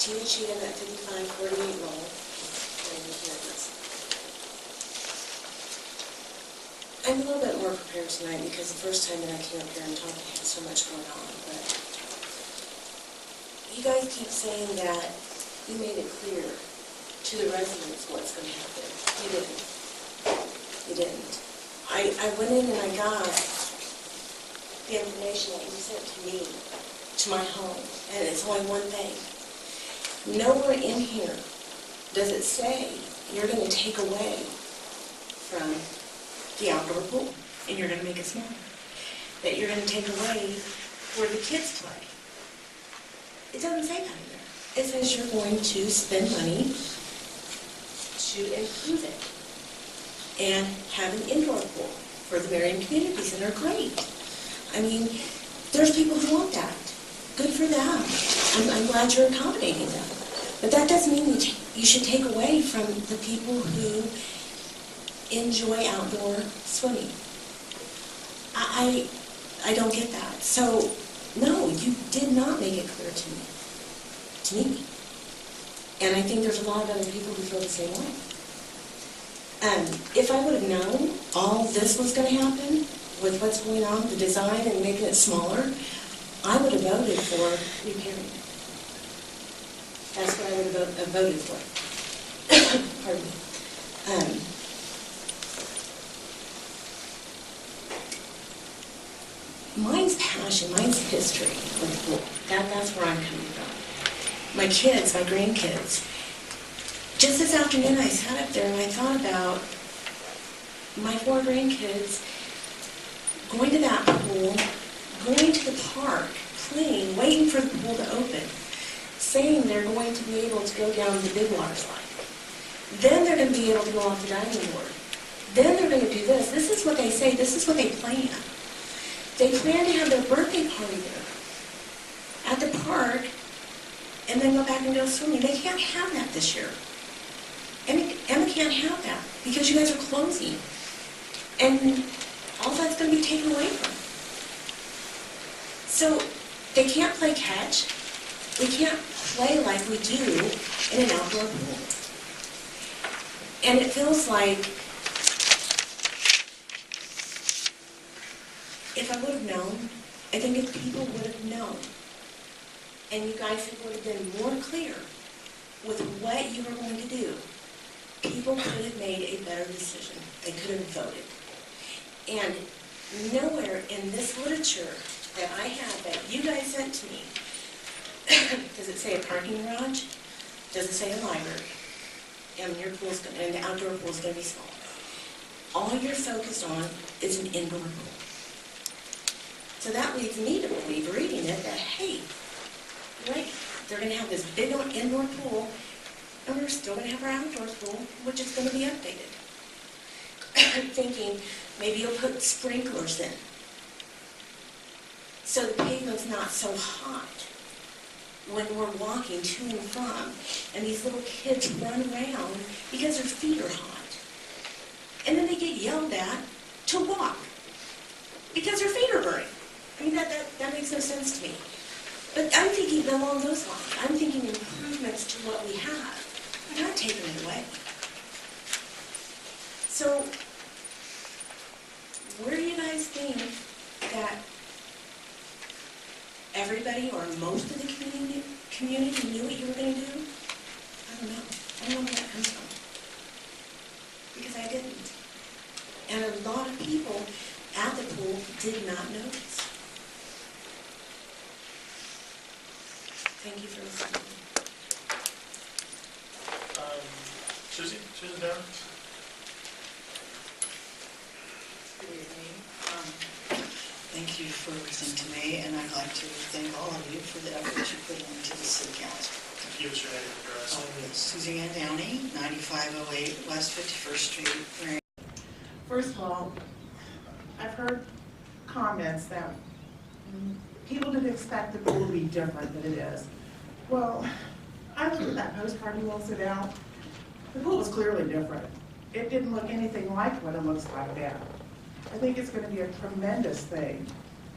She had cheated that 55-48 roll. I'm a little bit more prepared tonight because the first time that I came up here and talked, I had so much going on. But you guys keep saying that you made it clear to the residents what's going to happen. You didn't. You didn't. I went in and I got the information that you sent to me, to my home, and it's only one thing. Nowhere in here does it say you're going to take away from the outdoor pool, and you're going to make it smaller. That you're going to take away where the kids play. It doesn't say that in there. It says you're going to spend money to improve it and have an indoor pool for the Merriam Community Center. Great. I mean, there's people who want that. Good for them. I'm glad you're accommodating them. But that doesn't mean you should take away from the people who enjoy outdoor swimming. I don't get that. So, no, you did not make it clear to me. And I think there's a lot of other people who feel the same way. If I would have known all this was going to happen with what's going on, the design and making it smaller, I would have voted for repairing it. That's what I would have voted for. Pardon me. Mine's passion, mine's history with the pool. That's where I'm coming from. My kids, my grandkids. Just this afternoon I sat up there and I thought about my 4 grandkids going to that pool, going to the park, playing, waiting for the pool to open, saying they're going to be able to go down the big water slide. Then they're going to be able to go off the diving board. Then they're going to do this. This is what they say. This is what they plan. They plan to have their birthday party there at the park and then go back and go swimming. They can't have that this year. Emma can't have that because you guys are closing. And all that's going to be taken away from them. So they can't play catch. We can't play like we do in an outdoor pool. And it feels like if I would have known, I think if people would have known, and you guys would have been more clear with what you were going to do, people could have made a better decision. They could have voted. And nowhere in this literature that I have that you guys sent to me, does it say a parking garage? Does it say a library? And your pool's going, and the outdoor pool's going to be small. All you're focused on is an indoor pool. So that leads me to believe, reading it, that hey, right, they're going to have this big indoor pool, and we're still going to have our outdoor pool, which is going to be updated. Thinking maybe you'll put sprinklers in, so the pavement's not so hot when we're walking to and from, and these little kids run around because their feet are hot. And then they get yelled at to walk because their feet are burning. I mean, that makes no sense to me. But I'm thinking along those lines. I'm thinking improvements to what we have. We're not taking it away. So, where do you guys think that everybody or most of the community knew what you were going to do? I don't know. I don't know where that comes from. Because I didn't. And a lot of people at the pool did not notice. Thank you for listening. Susan Downs? Good evening. Thank you for listening to me, and I'd like to thank all of you for the effort you put into the city council. Give us your name and address. Oh, yes. Suzanne Downey, 9508 West 51st Street, Merriam. First of all, I've heard comments that people didn't expect the pool to be different than it is. Well, I looked at that postcard you all sent out. The pool was clearly different. It didn't look anything like what it looks like now. I think it's going to be a tremendous thing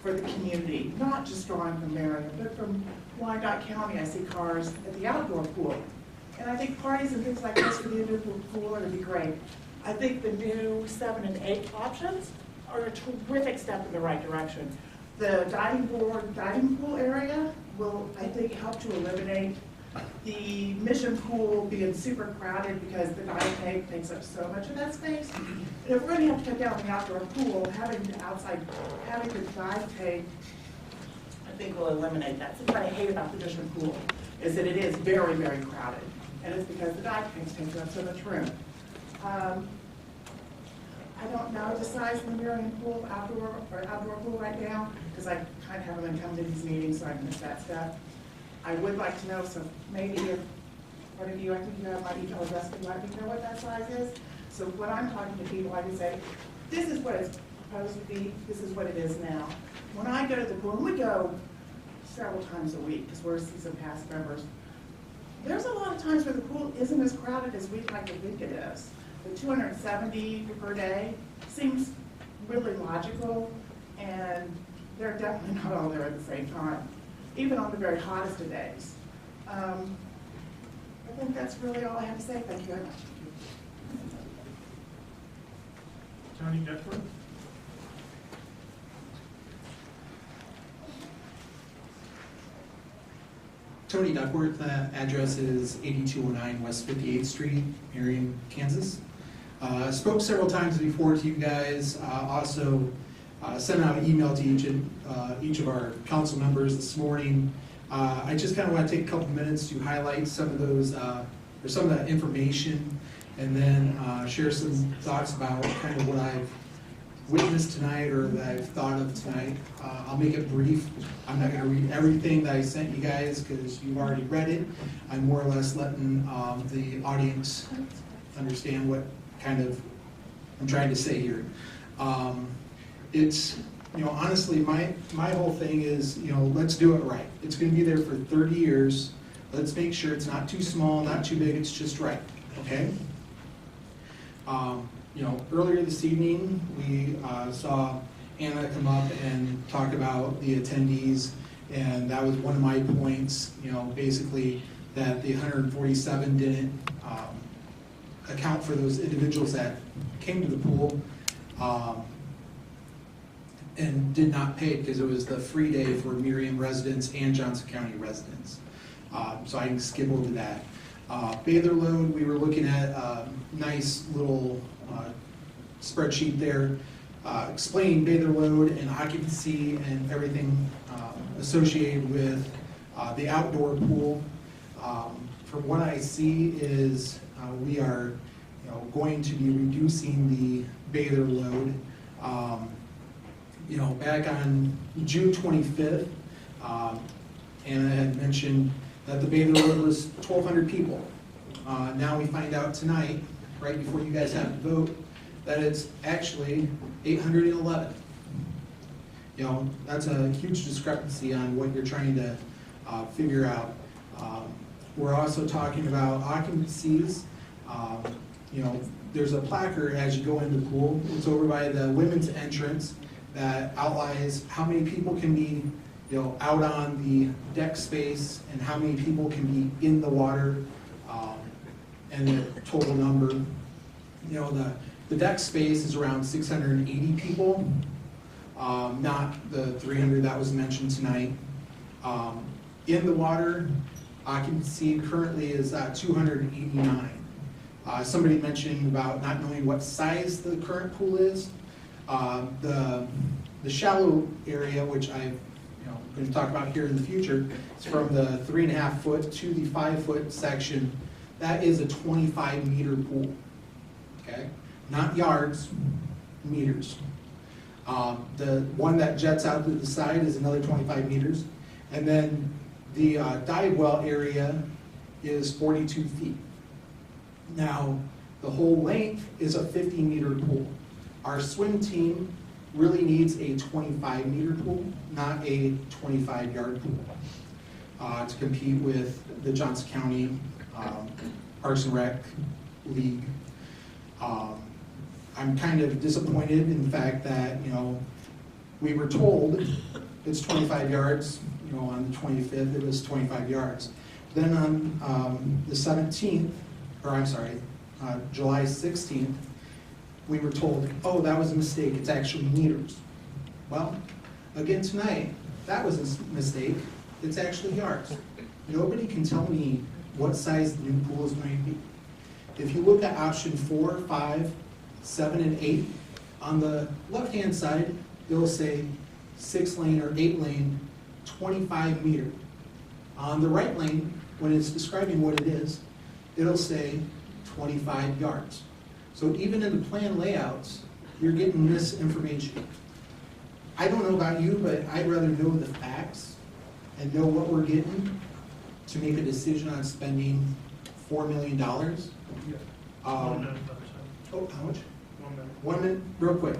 for the community, not just drawing from Merriam, but from Wyandotte County. I see cars at the outdoor pool. And I think parties and things like this for the indoor pool are going to be great. I think the new 7 and 8 options are a terrific step in the right direction. The diving pool area will, I think, help to eliminate the mission pool being super crowded because the dive tank takes up so much of that space. And if we're going to have to cut down the outdoor pool, having the dive tank, I think will eliminate that. Something I hate about the mission pool is that it is very, very crowded. And it's because the dive tanks take up so much room. I don't know the size of the Merriam pool, outdoor pool right now, because I kind of have them come to these meetings, so I miss that stuff. I would like to know, so maybe if one of you, I think you might be told Rusty, let me know what that size is. So when I'm talking to people, I can say, this is what it's proposed to be, this is what it is now. When I go to the pool, and we go several times a week, because we're season pass members, there's a lot of times where the pool isn't as crowded as we'd like to think it is. The 270 per day seems really logical, and they're definitely not all there at the same time, even on the very hottest of days. I think that's really all I have to say. Thank you very much. Tony Duckworth? Tony Duckworth, address is 8209 West 58th Street, Merriam, Kansas. Spoke several times before to you guys. Also sent out an email to each of our council members this morning. I just kind of want to take a couple minutes to highlight some of those, or some of that information, and then share some thoughts about kind of what I've witnessed tonight or that I've thought of tonight. I'll make it brief. I'm not going to read everything that I sent you guys because you've already read it. I'm more or less letting the audience understand what kind of I'm trying to say here. It's, honestly, my whole thing is, let's do it right. It's going to be there for 30 years. Let's make sure it's not too small, not too big, it's just right, okay? Earlier this evening, we saw Anna come up and talk about the attendees, and that was one of my points, basically that the 147 didn't account for those individuals that came to the pool and did not pay because it was the free day for Merriam residents and Johnson County residents. So I can skip over that. Bather load, we were looking at a nice little spreadsheet there explaining bather load and occupancy and everything associated with the outdoor pool. From what I see is we are going to be reducing the bather load. Back on June 25th, Anna had mentioned that the bather load was 1,200 people. Now we find out tonight, right before you guys have to vote, that it's actually 811. That's a huge discrepancy on what you're trying to figure out. We're also talking about occupancies. There's a placard as you go into the pool. It's over by the women's entrance that outlines how many people can be out on the deck space and how many people can be in the water, and the total number. The deck space is around 680 people, not the 300 that was mentioned tonight. In the water, occupancy currently is at 289. Somebody mentioned about not knowing what size the current pool is. The shallow area, which I'm going to talk about here in the future, is from the 3.5 foot to the 5 foot section. That is a 25 meter pool, okay? Not yards, meters. The one that jets out to the side is another 25 meters. And then the dive well area is 42 feet. Now, the whole length is a 50 meter pool. Our swim team really needs a 25 meter pool, not a 25 yard pool, to compete with the Johnson County Parks and Rec League. I'm kind of disappointed in the fact that, We were told it's 25 yards, you know, on the 25th, it was 25 yards. Then on the 17th, or I'm sorry, July 16th, we were told, oh, that was a mistake, it's actually meters. Well, again tonight, that was a mistake, it's actually yards. Nobody can tell me what size the new pool is going to be. If you look at option 4, 5, 7, and 8, on the left-hand side, it'll say 6-lane or 8-lane, 25 meter. On the right lane, when it's describing what it is, it'll say 25 yards. So even in the plan layouts, you're getting this information. I don't know about you, but I'd rather know the facts and know what we're getting to make a decision on spending $4 million. Yeah. 1 minute, Oh, how much? 1 minute. 1 minute, real quick.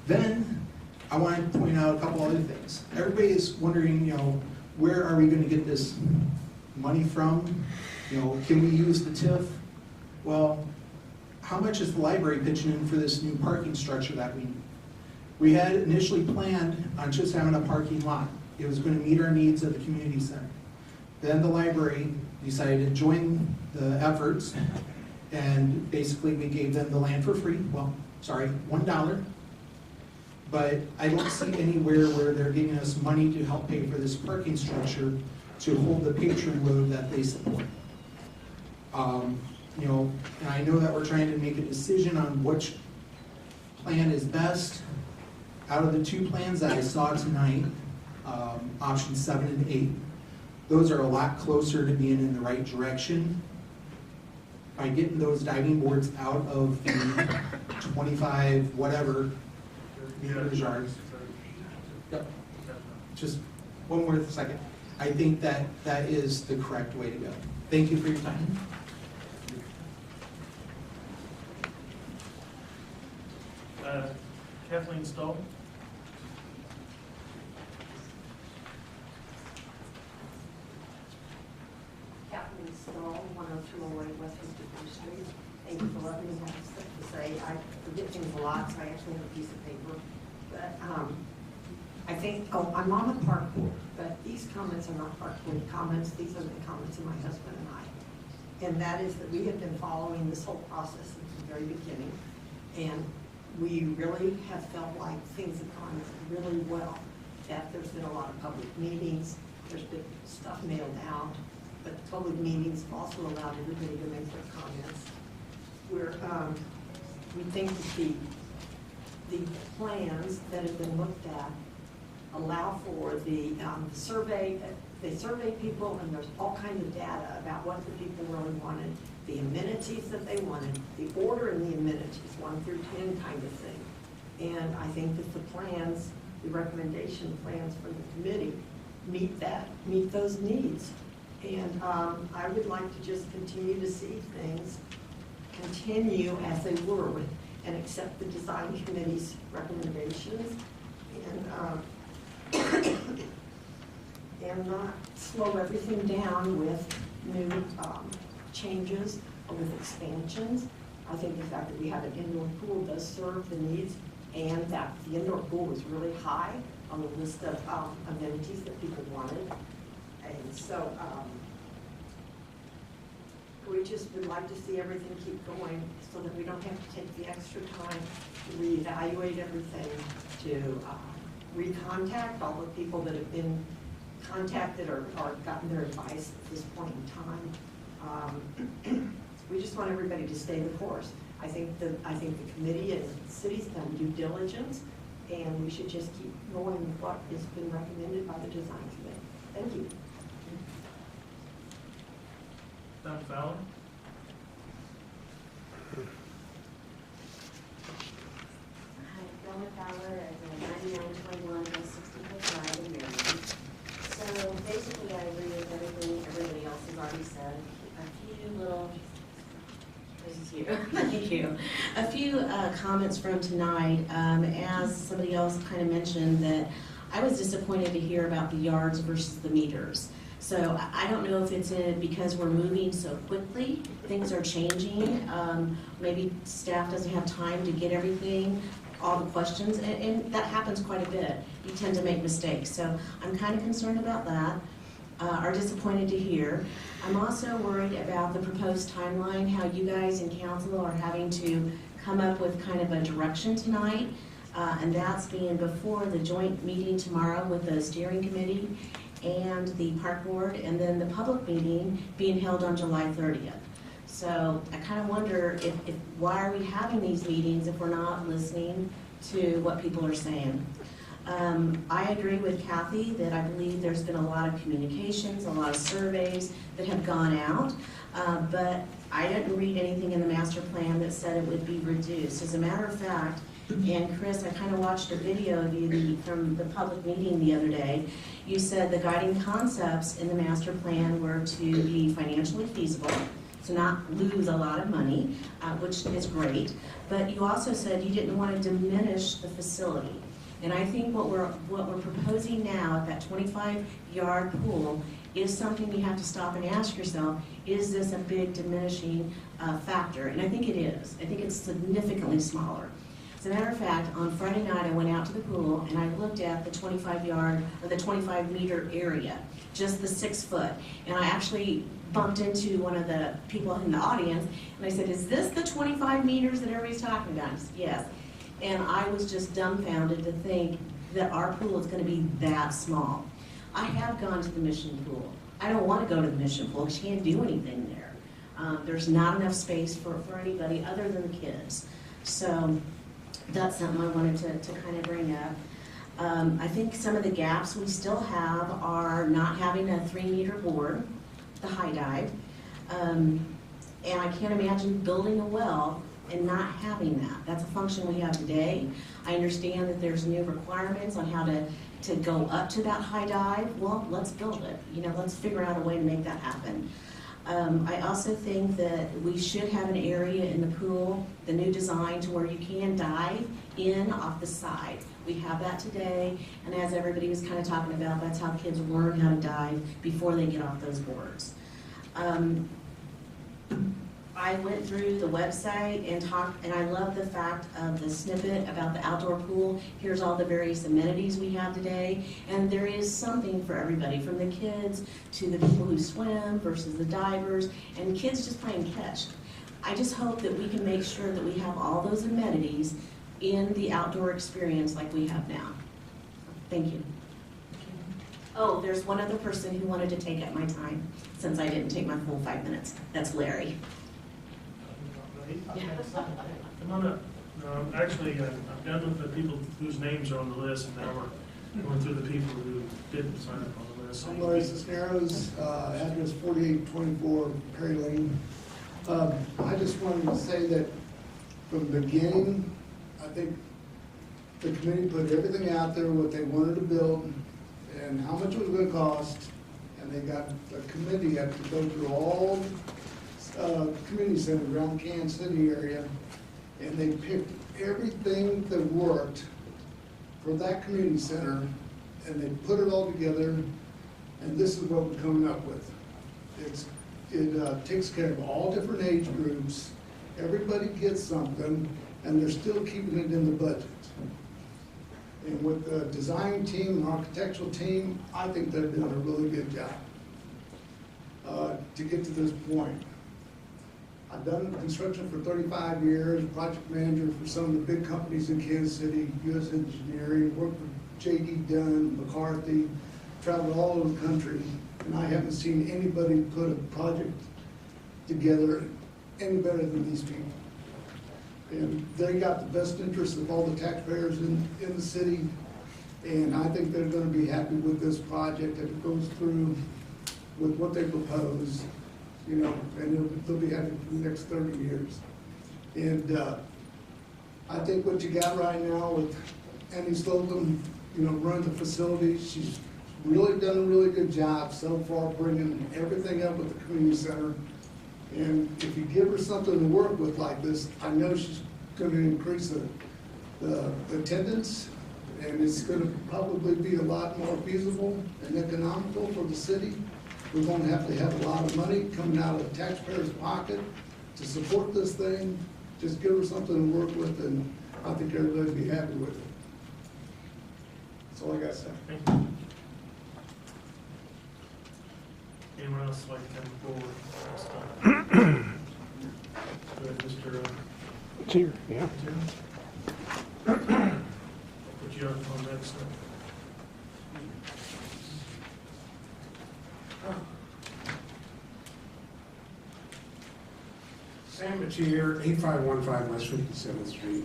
Then, I want to point out a couple other things. Everybody is wondering, you know, where are we going to get this money from? You know, can we use the TIF? Well, how much is the library pitching in for this new parking structure that we need? We had initially planned on just having a parking lot. It was going to meet our needs at the community center. Then the library decided to join the efforts, and basically we gave them the land for free. Well, sorry, $1. But I don't see anywhere where they're giving us money to help pay for this parking structure to hold the patron road that they support. You know, and I know that we're trying to make a decision on which plan is best. Out of the 2 plans that I saw tonight, option 7 and 8, those are a lot closer to being in the right direction. By getting those diving boards out of the 25 whatever meters yards. Yep. Just one more second. I think that that is the correct way to go. Thank you for your time. Kathleen Stahl. Kathleen Stahl, 10208 West 53rd Street. Thank you for letting me have stuff to say. I forget things a lot, so I actually have a piece of paper. But I think, I'm on the park board, but these comments are not park board comments. These are the comments of my husband and I. And that is that we have been following this whole process since the very beginning. And we really have felt like things have gone really well. That there's been a lot of public meetings, there's been stuff mailed out, but the public meetings have also allowed everybody to make their comments. We think that the plans that have been looked at allow for the survey. They survey people, and there's all kinds of data about what the people really wanted, the amenities that they wanted, the order in the amenities, 1 through 10 kind of thing. And I think that the plans, the recommendation plans for the committee meet those needs. And I would like to just continue to see things continue as they were and accept the design committee's recommendations and not slow everything down with new changes or with expansions. I think the fact that we have an indoor pool does serve the needs, and that the indoor pool was really high on the list of amenities that people wanted. And so we just would like to see everything keep going so that we don't have to take the extra time to reevaluate everything, to recontact all the people that have been contacted or gotten their advice at this point in time. We just want everybody to stay the course. I think the committee and the city's done due diligence, and we should just keep going with what has been recommended by the design committee. Thank you. Don Fowler. Hi, Donna Fowler at 9921 West 65th Drive in Merriam. So basically, I agree with everything everybody else has already said. Thank you. A few comments from tonight. As somebody else kind of mentioned, that I was disappointed to hear about the yards versus the meters. So I don't know if it's because we're moving so quickly, things are changing. Maybe staff doesn't have time to get everything all the questions, and that happens quite a bit. You tend to make mistakes, so I'm kind of concerned about that, are disappointed to hear. I'm also worried about the proposed timeline, how you guys in council are having to come up with kind of a direction tonight, and that's being before the joint meeting tomorrow with the steering committee and the park board, and then the public meeting being held on July 30th. So I kind of wonder if why are we having these meetings if we're not listening to what people are saying? I agree with Kathy that I believe there's been a lot of communications, a lot of surveys that have gone out, but I didn't read anything in the master plan that said it would be reduced. As a matter of fact, and Chris, I kind of watched a video of you from the public meeting the other day. You said the guiding concepts in the master plan were to be financially feasible, to not lose a lot of money, which is great, but you also said you didn't want to diminish the facility. And I think what we're proposing now at that 25-yard pool is something you have to stop and ask yourself, is this a big diminishing factor? And I think it is. I think it's significantly smaller. As a matter of fact, on Friday night I went out to the pool and I looked at the 25-yard or the 25-meter area, just the 6 foot. And I actually bumped into one of the people in the audience and I said, is this the 25 meters that everybody's talking about? He said, yes. And I was just dumbfounded to think that our pool is going to be that small. I have gone to the Mission Pool. I don't want to go to the Mission Pool because you can't do anything there. There's not enough space for anybody other than the kids. So that's something I wanted to kind of bring up. I think some of the gaps we still have are not having a 3-meter board, the high dive. And I can't imagine building a well and not having that. That's a function we have today. I understand that there's new requirements on how to go up to that high dive. Well, let's build it. You know, let's figure out a way to make that happen. I also think that we should have an area in the pool, the new design, to where you can dive in off the side. We have that today, and as everybody was kind of talking about, that's how kids learn how to dive before they get off those boards. I went through the website and talked, and I love the fact of the snippet about the outdoor pool. Here's all the various amenities we have today, and there is something for everybody, from the kids to the people who swim versus the divers, and kids just playing catch. I just hope that we can make sure that we have all those amenities in the outdoor experience like we have now. Thank you. Oh, there's one other person who wanted to take up my time, since I didn't take my full 5 minutes. That's Larry. Come on up. No, actually, I'm done with the people whose names are on the list, and now we're going through the people who didn't sign up on the list. I'm Larry Cisneros, address 4824 Perry Lane. I just wanted to say that from the beginning, I think the committee put everything out there, what they wanted to build, and how much it was going to cost, and they got a committee had to go through all community centers around Kansas City area, and they picked everything that worked for that community center, and they put it all together, and this is what we're coming up with. It takes care of all different age groups, everybody gets something, and they're still keeping it in the budget. And with the design team and architectural team, I think they're doing a really good job to get to this point. I've done construction for 35 years, project manager for some of the big companies in Kansas City, U.S. Engineering, worked with J.D. Dunn, McCarthy, traveled all over the country, and I haven't seen anybody put a project together any better than these people. And they got the best interests of all the taxpayers in the city, and I think they're going to be happy with this project if it goes through with what they propose. You know, and they'll be happy for the next 30 years. And I think what you got right now with Annie Slocum, you know, running the facility, she's really done a really good job so far, bringing everything up with the community center. And if you give her something to work with like this, I know she's going to increase the attendance, and it's going to probably be a lot more feasible and economical for the city. We're going to have a lot of money coming out of the taxpayer's pocket to support this thing. Just give her something to work with, and I think everybody would be happy with it. That's all I got to say. Thank you. Anyone else like to come forward? Go ahead, Mr. It's here, yeah. I'll put you on next. Sam Matier, 8515 West 57th Street.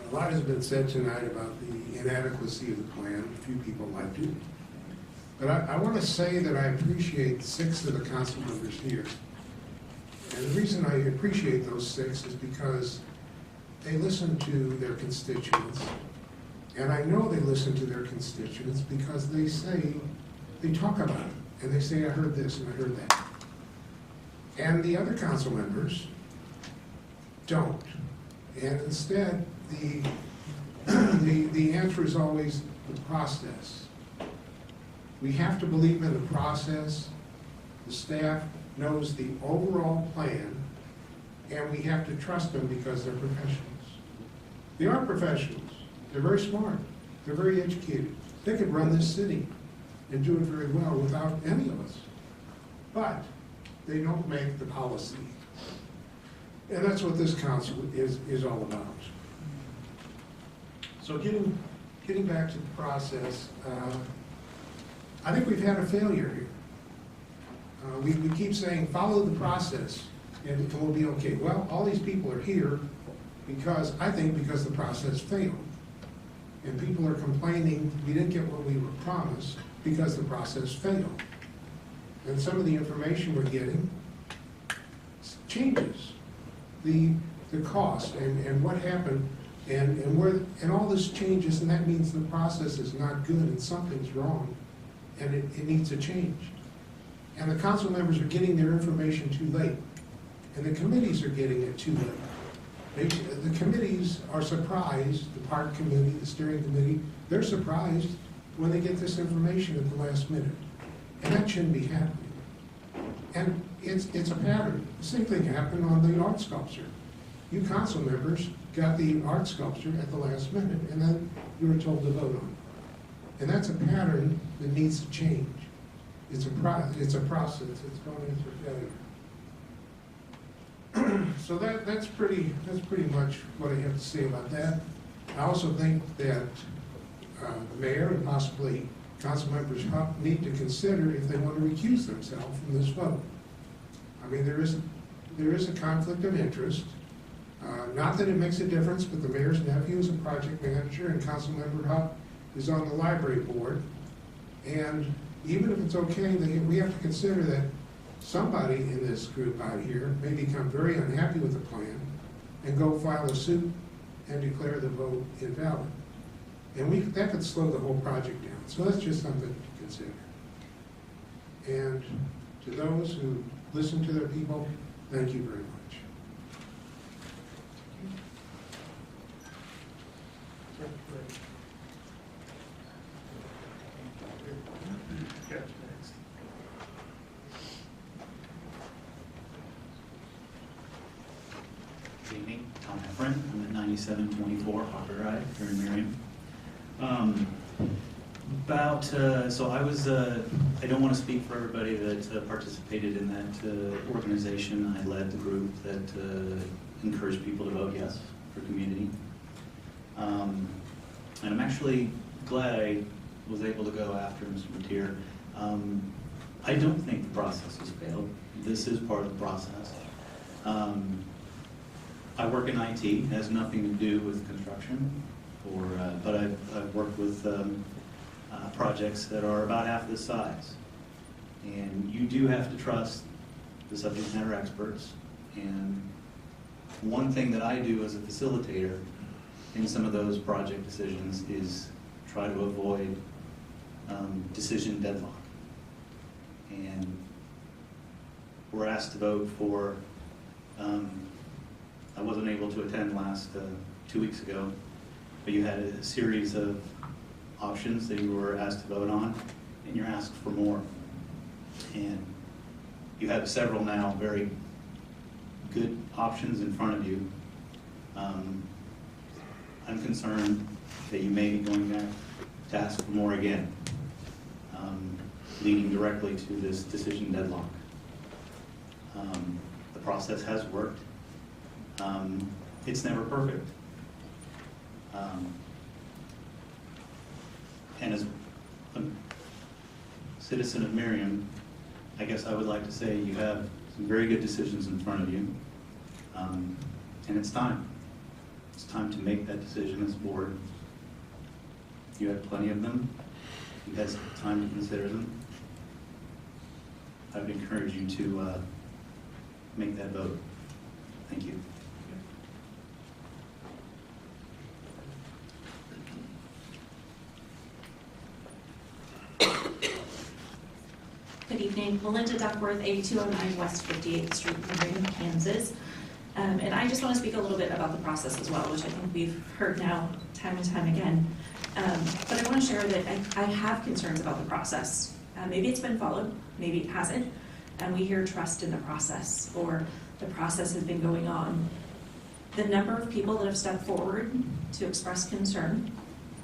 A lot has been said tonight about the inadequacy of the plan. A few people liked it. But I want to say that I appreciate 6 of the council members here. And the reason I appreciate those 6 is because they listen to their constituents. And I know they listen to their constituents because they talk about it. And they say, I heard this and I heard that. And the other council members don't. And instead, the answer is always the process. We have to believe in the process. The staff knows the overall plan, and we have to trust them because they're professionals. They are professionals. They're very smart. They're very educated. They could run this city and do it very well without any of us. But they don't make the policy. And that's what this council is all about. So getting back to the process, I think we've had a failure here. We keep saying, follow the process, and we'll be okay. Well, all these people are here because the process failed. And people are complaining we didn't get what we were promised because the process failed. And some of the information we're getting changes the cost and what happened and all this changes, and that means the process is not good and something's wrong and it needs to change. And the council members are getting their information too late, and the committees are getting it too late. The committees are surprised, the park committee, the steering committee, they're surprised when they get this information at the last minute. And that shouldn't be happening. And it's a pattern. The same thing happened on the art sculpture. You council members got the art sculpture at the last minute, and then you were told to vote on it. And that's a pattern that needs to change. It's a process. It's going into failure. So that's pretty much what I have to say about that. I also think that the mayor and possibly council members need to consider if they want to recuse themselves from this vote. I mean, there is a conflict of interest. Not that it makes a difference, but the mayor's nephew is a project manager, and Councilmember Hupp is on the library board. And even if it's okay, we have to consider that somebody in this group out here may become very unhappy with the plan and go file a suit and declare the vote invalid. And that could slow the whole project down. So that's just something to consider. And to those who listen to their people, thank you very much. Good evening, Tom Heffron. I'm at 9724 Hopper Drive here in Merriam. So I don't want to speak for everybody that participated in that organization. I led the group that encouraged people to vote yes for community. And I'm actually glad I was able to go after Mr. Matier. I don't think the process has failed. This is part of the process. I work in IT. It has nothing to do with construction, but I've worked with projects that are about half this size. And you do have to trust the subject matter experts. And one thing that I do as a facilitator in some of those project decisions is try to avoid decision deadlock. And we're asked to vote for, I wasn't able to attend last 2 weeks ago, but you had a series of options that you were asked to vote on, and you're asked for more. And you have several now very good options in front of you. I'm concerned that you may be going back to ask for more again, leading directly to this decision deadlock. The process has worked. It's never perfect. And as a citizen of Merriam, I guess I would like to say you have some very good decisions in front of you. And it's time. It's time to make that decision as a board. You had plenty of them. You had some time to consider them. I would encourage you to make that vote. Thank you. Good evening, Melinda Duckworth, 8209 West 58th Street, Merriam, Kansas. And I just want to speak a little bit about the process as well, which I think we've heard now time and time again. But I want to share that I have concerns about the process. Maybe it's been followed, maybe it hasn't, and we hear trust in the process, or the process has been going on. The number of people that have stepped forward to express concern,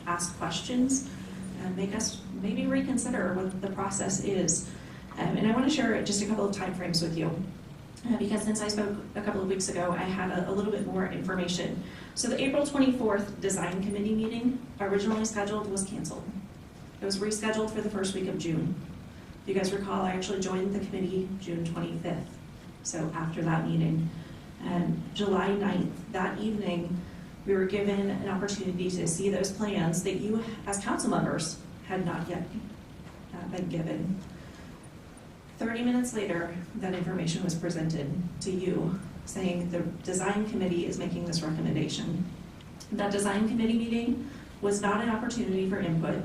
ask questions, and make us maybe reconsider what the process is. And I want to share just a couple of timeframes with you. Because since I spoke a couple of weeks ago, I had a little bit more information. So the April 24th Design Committee meeting, originally scheduled, was canceled. It was rescheduled for the first week of June. If you guys recall, I actually joined the committee June 25th, so after that meeting. And July 9th, that evening, we were given an opportunity to see those plans that you, as council members, had not yet been given. 30 minutes later, that information was presented to you, saying the design committee is making this recommendation. That design committee meeting was not an opportunity for input,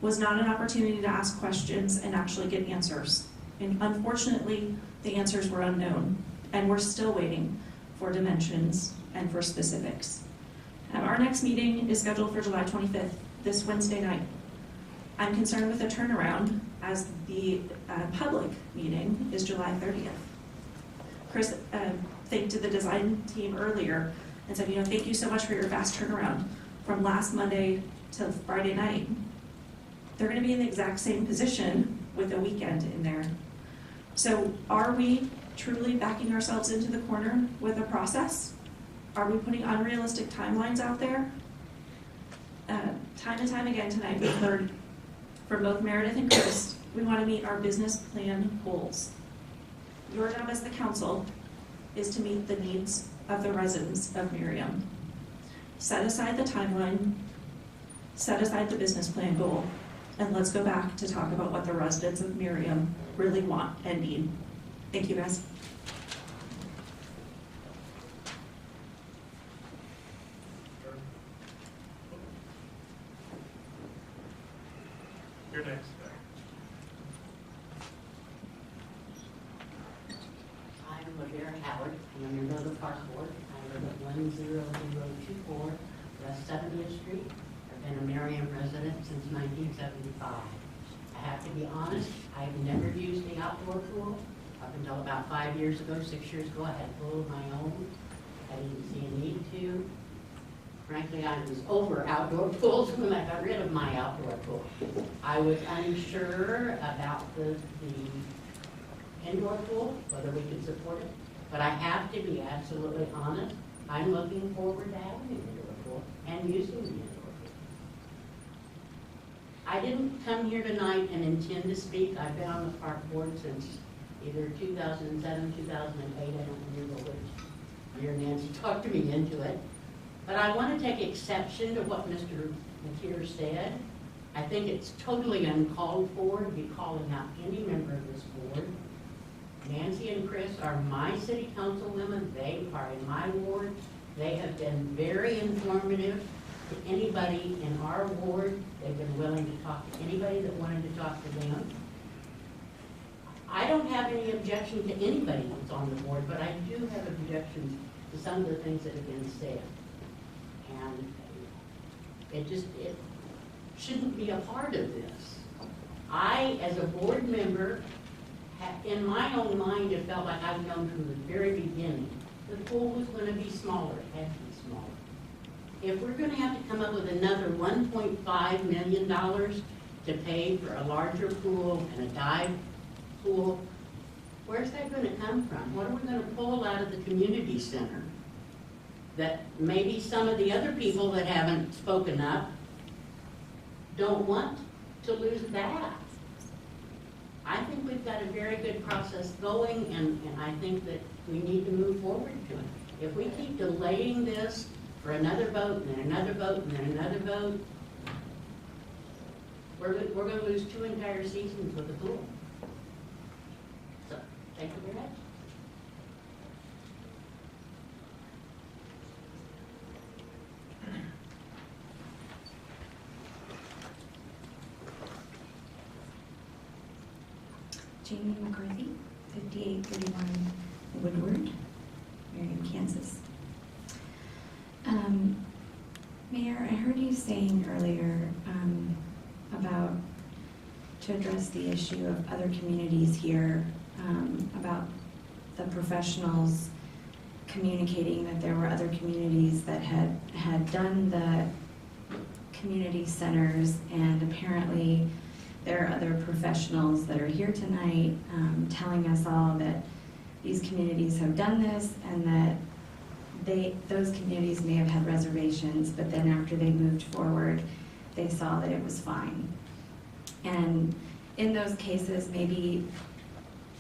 was not an opportunity to ask questions and actually get answers. And unfortunately, the answers were unknown, and we're still waiting for dimensions and for specifics. Our next meeting is scheduled for July 25th, this Wednesday night. I'm concerned with the turnaround, as the public meeting is July 30th. Chris thanked the design team earlier and said, thank you so much for your fast turnaround from last Monday to Friday night. They're going to be in the exact same position with a weekend in there. So are we truly backing ourselves into the corner with a process? Are we putting unrealistic timelines out there? Time and time again tonight, we've heard from both Meredith and Chris, we want to meet our business plan goals. Your job as the council is to meet the needs of the residents of Merriam. Set aside the timeline, set aside the business plan goal, and let's go back to talk about what the residents of Merriam really want and need. Thank you, guys. You're next. I'm Lavera Howard. I'm a member of the Park Board. I live at 10024 West 70th Street. I've been a Merriam resident since 1975. I have to be honest, I've never used the outdoor pool. Up until about 5 years ago, 6 years ago, I had a pool of my own. I didn't see a need to. Frankly, I was over outdoor pools when I got rid of my outdoor pool. I was unsure about the indoor pool, whether we could support it. But I have to be absolutely honest, I'm looking forward to having an indoor pool and using the indoor pool. I didn't come here tonight and intend to speak. I've been on the park board since either 2007, 2008, I don't remember which year Nancy talked me into it. But I want to take exception to what Mr. McKeer said. I think it's totally uncalled for to be calling out any member of this board. Nancy and Chris are my city council women. They are in my ward. They have been very informative to anybody in our ward. They've been willing to talk to anybody that wanted to talk to them. I don't have any objection to anybody that's on the board, but I do have objections to some of the things that have been said. And it shouldn't be a part of this. I, as a board member, in my own mind, it felt like I've known from the very beginning the pool was going to be smaller, it had to be smaller. if we're gonna have to come up with another $1.5 million to pay for a larger pool and a dive pool, where's that gonna come from? What are we gonna pull out of the community center? That maybe some of the other people that haven't spoken up don't want to lose that. I think we've got a very good process going, and I think that we need to move forward to it. If we keep delaying this for another vote, and then another vote, and then another vote, we're going to lose 2 entire seasons with the pool. So, thank you very much. Jamie McCarthy, 5831 Woodward, Merriam, Kansas. Mayor, I heard you saying earlier about to address the issue of other communities here, about the professionals communicating that there were other communities that had done the community centers, and apparently there are other professionals that are here tonight telling us all that these communities have done this, and that those communities may have had reservations, but then after they moved forward, they saw that it was fine. And in those cases, maybe,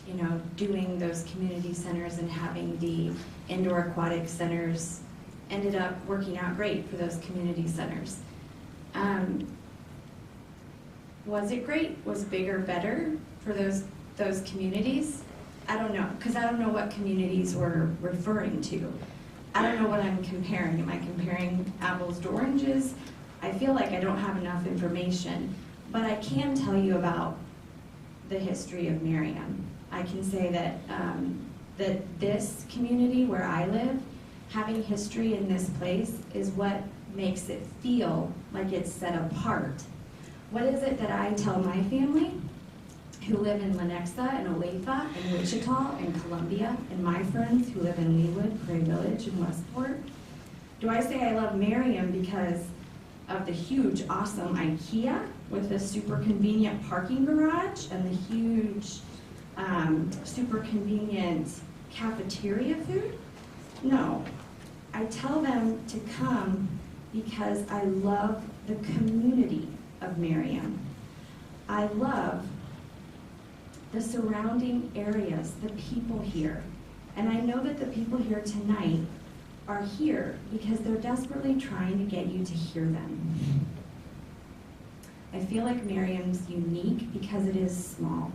you know, doing those community centers and having the indoor aquatic centers ended up working out great for those community centers. Was it great? Was bigger better for those communities? I don't know, because I don't know what communities we're referring to. I don't know what I'm comparing. Am I comparing apples to oranges? I feel like I don't have enough information, but I can tell you about the history of Merriam. I can say that that this community where I live, having history in this place is what makes it feel like it's set apart. What is it that I tell my family who live in Lenexa and Olathe and Wichita and Columbia, and my friends who live in Leawood, Prairie Village, and Westport? Do I say I love Merriam because of the huge, awesome IKEA with the super convenient parking garage and the huge, super convenient cafeteria food? No. I tell them to come because I love the community of Merriam. I love the surrounding areas, the people here. And I know that the people here tonight are here because they're desperately trying to get you to hear them. I feel like Merriam's unique because it is small.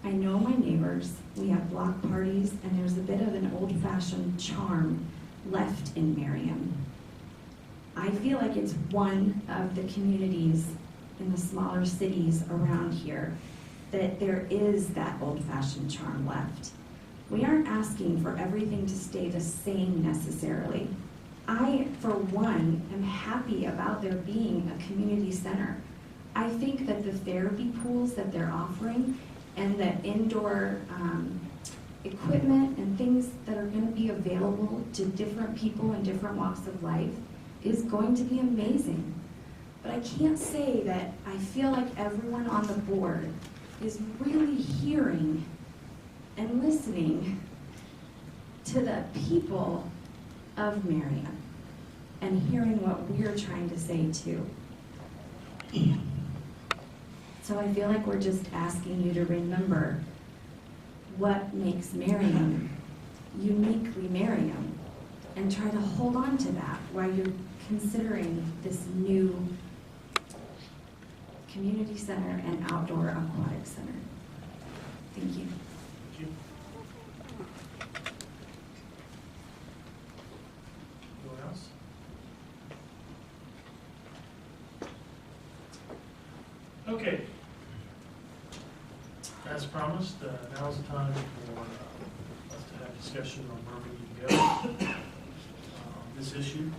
I know my neighbors, we have block parties, and there's a bit of an old-fashioned charm left in Merriam. I feel like it's one of the communities in the smaller cities around here that there is that old-fashioned charm left. We aren't asking for everything to stay the same necessarily. I, for one, am happy about there being a community center. I think that the therapy pools that they're offering and the indoor equipment and things that are going to be available to different people in different walks of life is going to be amazing. But I can't say that I feel like everyone on the board is really hearing and listening to the people of Merriam and hearing what we're trying to say too. So I feel like we're just asking you to remember what makes Merriam uniquely Merriam, and try to hold on to that while you're considering this new community center and outdoor aquatic center. Thank you. Thank you. Anyone else? Okay. As promised, now's the time for us to have discussion on where we need to go on this issue.